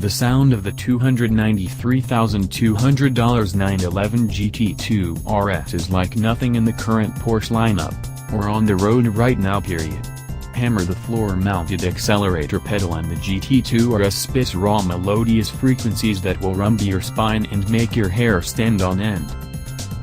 The sound of the $293,200 911 GT2 RS is like nothing in the current Porsche lineup, or on the road right now period. Hammer the floor-mounted accelerator pedal and the GT2 RS spits raw melodious frequencies that will rumble your spine and make your hair stand on end.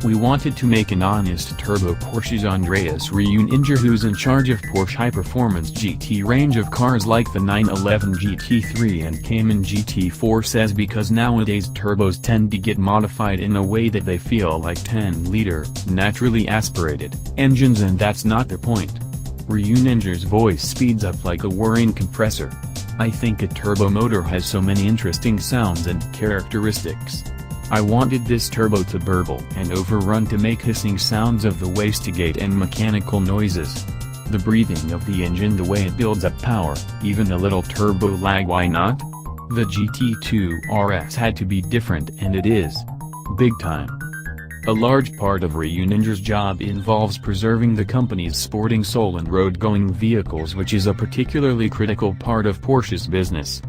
We wanted to make an honest turbo Porsche's Andreas Preuninger, who's in charge of Porsche high-performance GT range of cars like the 911 GT3 and Cayman GT4, says, because nowadays turbos tend to get modified in a way that they feel like 10-liter, naturally aspirated engines, and that's not the point. Preuninger's voice speeds up like a whirring compressor. I think a turbo motor has so many interesting sounds and characteristics. I wanted this turbo to burble and overrun to make hissing sounds of the wastegate and mechanical noises. The breathing of the engine, the way it builds up power, even a little turbo lag, why not? The GT2 RS had to be different, and it is. Big time. A large part of Preuninger's job involves preserving the company's sporting soul and road-going vehicles, which is a particularly critical part of Porsche's business.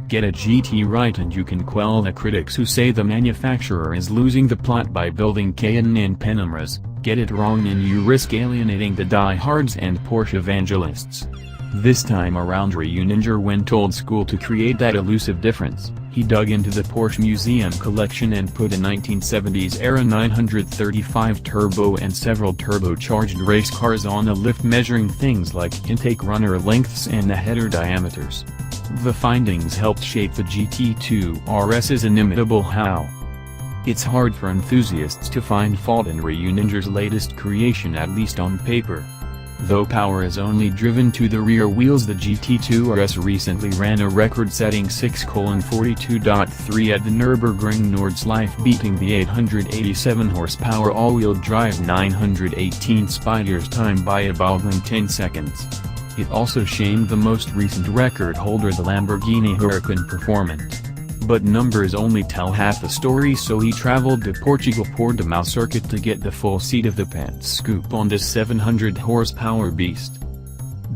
Get a GT right and you can quell the critics who say the manufacturer is losing the plot by building Cayenne and Panameras. Get it wrong and you risk alienating the diehards and Porsche evangelists. This time around, Preuninger went old school to create that elusive difference. He dug into the Porsche Museum collection and put a 1970s-era 935 turbo and several turbocharged race cars on a lift, measuring things like intake runner lengths and the header diameters. The findings helped shape the GT2 RS's inimitable how. It's hard for enthusiasts to find fault in Preuninger's latest creation, at least on paper. Though power is only driven to the rear wheels, the GT2 RS recently ran a record-setting 6:42.3 at the Nürburgring Nordschleife, beating the 887 horsepower all-wheel drive 918 Spider's time by a boggling 10 seconds. It also shamed the most recent record holder, the Lamborghini Huracan Performant. But numbers only tell half the story, so he traveled to Portugal Portimao circuit to get the full seat of the pants scoop on this 700 horsepower beast.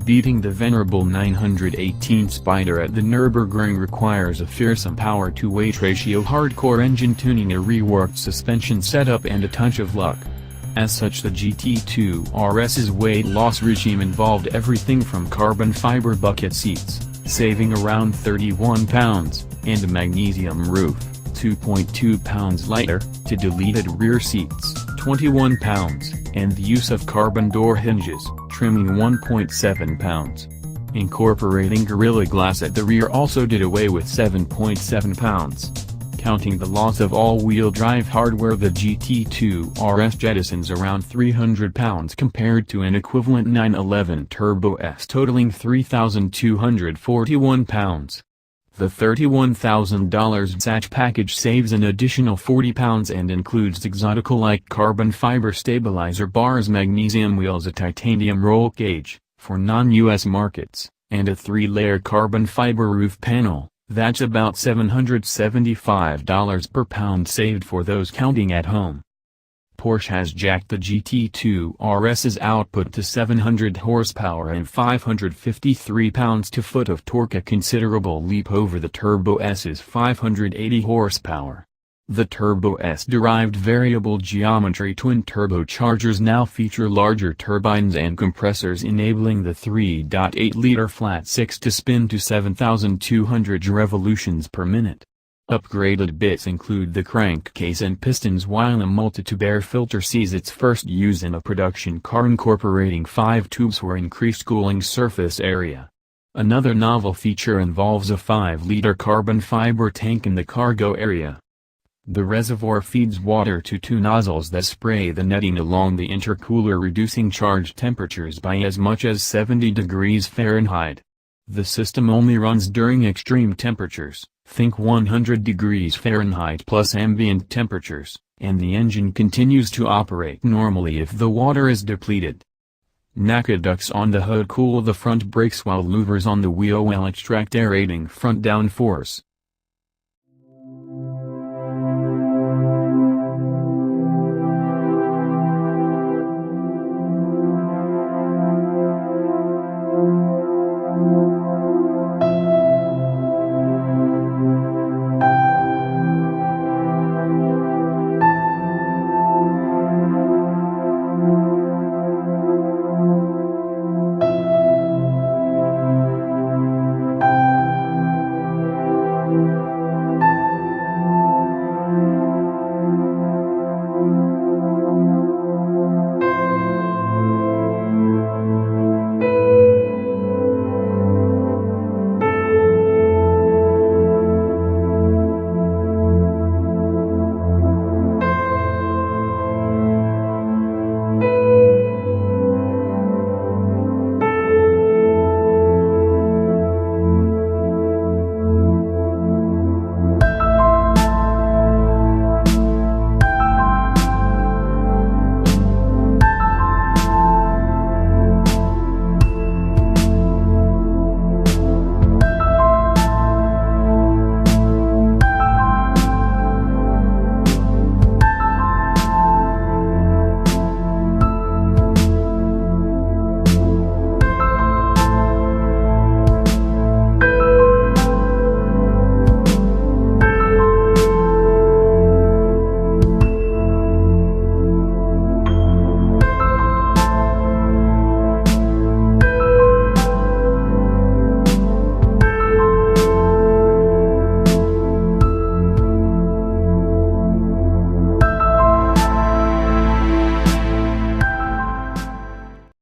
Beating the venerable 918 Spider at the Nürburgring requires a fearsome power-to-weight ratio, hardcore engine tuning, a reworked suspension setup, and a touch of luck. As such, the GT2 RS's weight loss regime involved everything from carbon fiber bucket seats, saving around 31 pounds, and a magnesium roof, 2.2 pounds lighter, to deleted rear seats, 21 pounds, and the use of carbon door hinges, trimming 1.7 pounds. Incorporating Gorilla Glass at the rear also did away with 7.7 pounds. Counting the loss of all-wheel drive hardware, the GT2 RS jettisons around 300 pounds compared to an equivalent 911 Turbo S totaling 3,241 pounds. The $31,000 SACH package saves an additional 40 pounds and includes exotical-like carbon fiber stabilizer bars, magnesium wheels, a titanium roll cage, for non-US markets, and a 3-layer carbon fiber roof panel. That's about $775 per pound saved for those counting at home. Porsche has jacked the GT2 RS's output to 700 horsepower and 553 pounds-to-foot of torque, a considerable leap over the Turbo S's 580 horsepower. The Turbo S-derived variable geometry twin turbochargers now feature larger turbines and compressors, enabling the 3.8-liter flat 6 to spin to 7,200 revolutions per minute. Upgraded bits include the crankcase and pistons, while a multi-tube air filter sees its first use in a production car, incorporating 5 tubes for increased cooling surface area. Another novel feature involves a 5-liter carbon fiber tank in the cargo area. The reservoir feeds water to 2 nozzles that spray the netting along the intercooler, reducing charge temperatures by as much as 70 degrees Fahrenheit. The system only runs during extreme temperatures, think 100 degrees Fahrenheit plus ambient temperatures, and the engine continues to operate normally if the water is depleted. NACA ducts on the hood cool the front brakes, while louvers on the wheel will extract aerating front downforce.